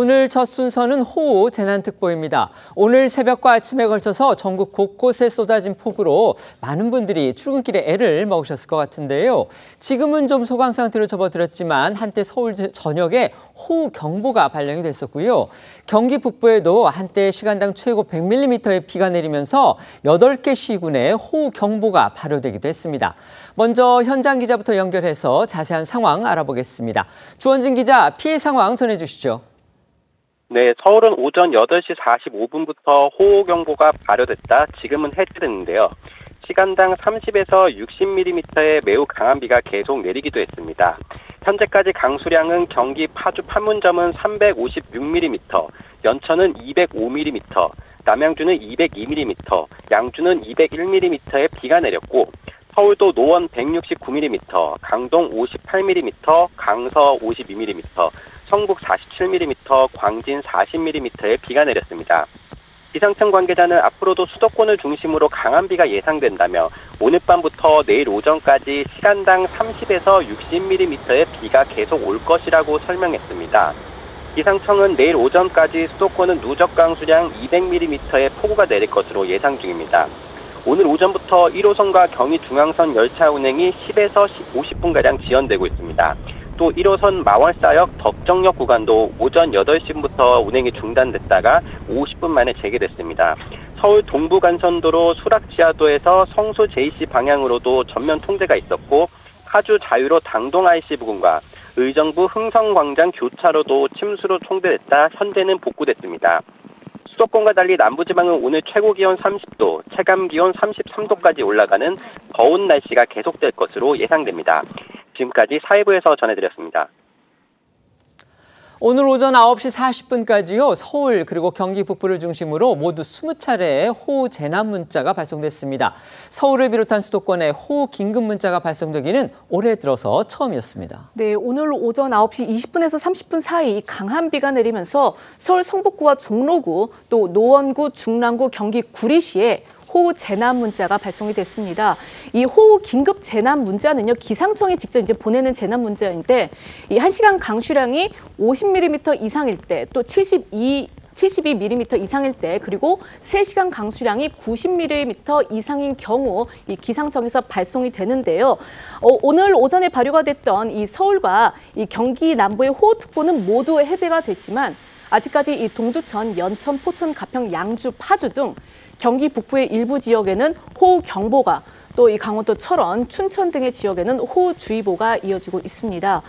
오늘 첫 순서는 호우 재난특보입니다. 오늘 새벽과 아침에 걸쳐서 전국 곳곳에 쏟아진 폭우로 많은 분들이 출근길에 애를 먹으셨을 것 같은데요. 지금은 좀 소강 상태로 접어들었지만 한때 서울 전역에 호우 경보가 발령이 됐었고요. 경기 북부에도 한때 시간당 최고 100mm의 비가 내리면서 8개 시군에 호우 경보가 발효되기도 했습니다. 먼저 현장 기자부터 연결해서 자세한 상황 알아보겠습니다. 주원진 기자, 피해 상황 전해주시죠. 네, 서울은 오전 8시 45분부터 호우경보가 발효됐다 지금은 해제됐는데요. 시간당 30에서 60mm의 매우 강한 비가 계속 내리기도 했습니다. 현재까지 강수량은 경기 파주 판문점은 356mm, 연천은 205mm, 남양주는 202mm, 양주는 201mm의 비가 내렸고 서울도 노원 169mm, 강동 58mm, 강서 52mm, 성북 47mm, 광진 40mm의 비가 내렸습니다. 기상청 관계자는 앞으로도 수도권을 중심으로 강한 비가 예상된다며 오늘 밤부터 내일 오전까지 시간당 30에서 60mm의 비가 계속 올 것이라고 설명했습니다. 기상청은 내일 오전까지 수도권은 누적 강수량 200mm의 폭우가 내릴 것으로 예상 중입니다. 오늘 오전부터 1호선과 경의중앙선 열차 운행이 10에서 50분가량 지연되고 있습니다. 또 1호선 마월사역 덕정역 구간도 오전 8시부터 운행이 중단됐다가 50분 만에 재개됐습니다. 서울 동부간선도로 수락지하도에서 성수 JC 방향으로도 전면 통제가 있었고 파주 자유로 당동 IC 부근과 의정부 흥성광장 교차로도 침수로 통제됐다 현재는 복구됐습니다. 수도권과 달리 남부지방은 오늘 최고기온 30도, 체감기온 33도까지 올라가는 더운 날씨가 계속될 것으로 예상됩니다. 지금까지 사회부에서 전해드렸습니다. 오늘 오전 9시 40분까지요. 서울 그리고 경기 북부를 중심으로 모두 20차례의 호우 재난 문자가 발송됐습니다. 서울을 비롯한 수도권에 호우 긴급 문자가 발송되기는 올해 들어서 처음이었습니다. 네, 오늘 오전 9시 20분에서 30분 사이 강한 비가 내리면서 서울 성북구와 종로구, 또 노원구, 중랑구, 경기 구리시에 호우 재난 문자가 발송이 됐습니다. 이 호우 긴급 재난 문자는요, 기상청이 직접 이제 보내는 재난 문자인데, 이 1시간 강수량이 50mm 이상일 때, 또 72mm 이상일 때, 그리고 3시간 강수량이 90mm 이상인 경우 이 기상청에서 발송이 되는데요. 오늘 오전에 발효가 됐던 이 서울과 이 경기 남부의 호우특보는 모두 해제가 됐지만 아직까지 이 동두천, 연천, 포천, 가평, 양주, 파주 등 경기 북부의 일부 지역에는 호우 경보가, 또 이 강원도 철원, 춘천 등의 지역에는 호우주의보가 이어지고 있습니다.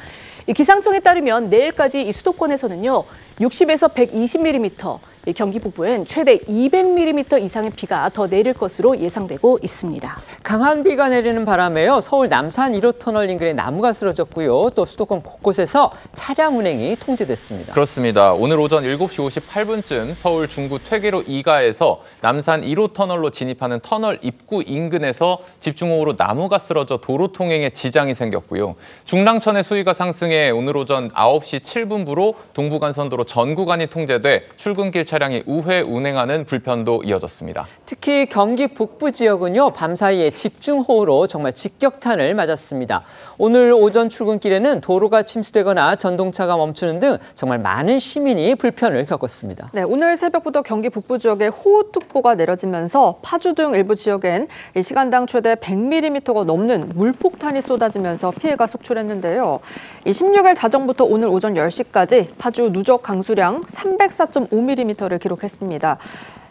이 기상청에 따르면 내일까지 이 수도권에서는요, 60에서 120mm, 이 경기 북부엔 최대 200mm 이상의 비가 더 내릴 것으로 예상되고 있습니다. 강한 비가 내리는 바람에요. 서울 남산 1호 터널 인근에 나무가 쓰러졌고요. 또 수도권 곳곳에서 차량 운행이 통제됐습니다. 그렇습니다. 오늘 오전 7시 58분쯤 서울 중구 퇴계로 2가에서 남산 1호 터널로 진입하는 터널 입구 인근에서 집중호우로 나무가 쓰러져 도로 통행에 지장이 생겼고요. 중랑천의 수위가 상승해 오늘 오전 9시 7분부로 동부간선도로 전 구간이 통제돼 출근길 차량이 우회 운행하는 불편도 이어졌습니다. 특히 경기 북부 지역은요, 밤사이에 집중호우로 정말 직격탄을 맞았습니다. 오늘 오전 출근길에는 도로가 침수되거나 전동차가 멈추는 등 정말 많은 시민이 불편을 겪었습니다. 네, 오늘 새벽부터 경기 북부 지역에 호우특보가 내려지면서 파주 등 일부 지역엔 시간당 최대 100mm가 넘는 물폭탄이 쏟아지면서 피해가 속출했는데요. 16일 자정부터 오늘 오전 10시까지 파주 누적 강수량 304.5mm를 기록했습니다.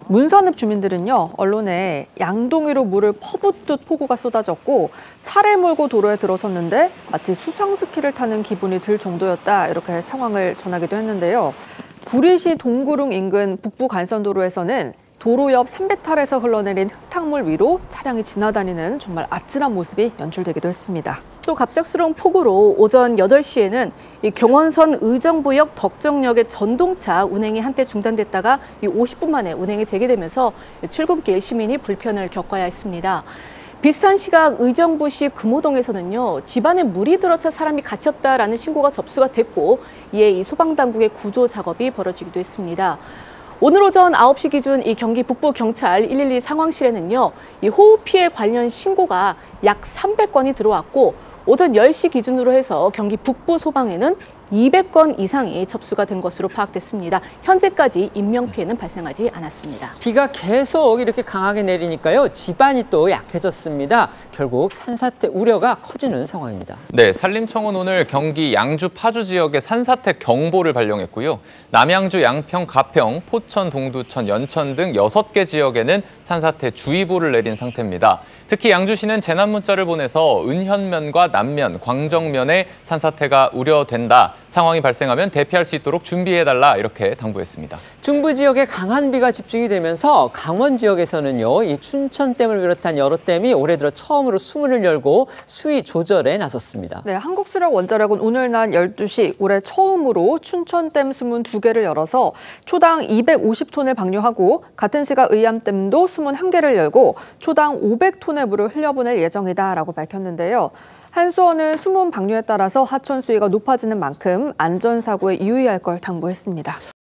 문선읍 주민들은요, 언론에 양동이로 물을 퍼붓듯 폭우가 쏟아졌고 차를 몰고 도로에 들어섰는데 마치 수상스키를 타는 기분이 들 정도였다, 이렇게 상황을 전하기도 했는데요. 구리시 동구릉 인근 북부 간선도로에서는 도로 옆 300탈에서 흘러내린 흙탕물 위로 차량이 지나다니는 정말 아찔한 모습이 연출되기도 했습니다. 또 갑작스러운 폭우로 오전 8시에는 이 경원선 의정부역 덕정역의 전동차 운행이 한때 중단됐다가 50분 만에 운행이 재개되면서 출근길 시민이 불편을 겪어야 했습니다. 비슷한 시각 의정부시 금호동에서는요, 집안에 물이 들어차 사람이 갇혔다라는 신고가 접수가 됐고, 이에 이 소방당국의 구조 작업이 벌어지기도 했습니다. 오늘 오전 9시 기준 이 경기 북부 경찰 112 상황실에는요, 이 호우 피해 관련 신고가 약 300건이 들어왔고, 오전 10시 기준으로 해서 경기 북부 소방에는 200건 이상이 접수가 된 것으로 파악됐습니다. 현재까지 인명피해는 발생하지 않았습니다. 비가 계속 이렇게 강하게 내리니까요. 집안이 또 약해졌습니다. 결국 산사태 우려가 커지는 상황입니다. 네, 산림청은 오늘 경기 양주 파주 지역에 산사태 경보를 발령했고요. 남양주, 양평, 가평, 포천, 동두천, 연천 등 6개 지역에는 산사태 주의보를 내린 상태입니다. 특히 양주시는 재난 문자를 보내서 은현면과 남면, 광정면에 산사태가 우려된다. 상황이 발생하면 대피할 수 있도록 준비해달라 이렇게 당부했습니다. 중부 지역에 강한 비가 집중이 되면서 강원 지역에서는요, 이 춘천댐을 비롯한 여러 댐이 올해 들어 처음으로 수문을 열고 수위 조절에 나섰습니다. 네, 한국수력 원자력은 오늘 낮 12시 올해 처음으로 춘천댐 수문 2개를 열어서 초당 250톤을 방류하고 같은 시각 의암댐도 수문 1개를 열고 초당 500톤의 물을 흘려보낼 예정이다라고 밝혔는데요. 한수원은 수문 방류에 따라서 하천 수위가 높아지는 만큼 안전사고에 유의할 걸 당부했습니다.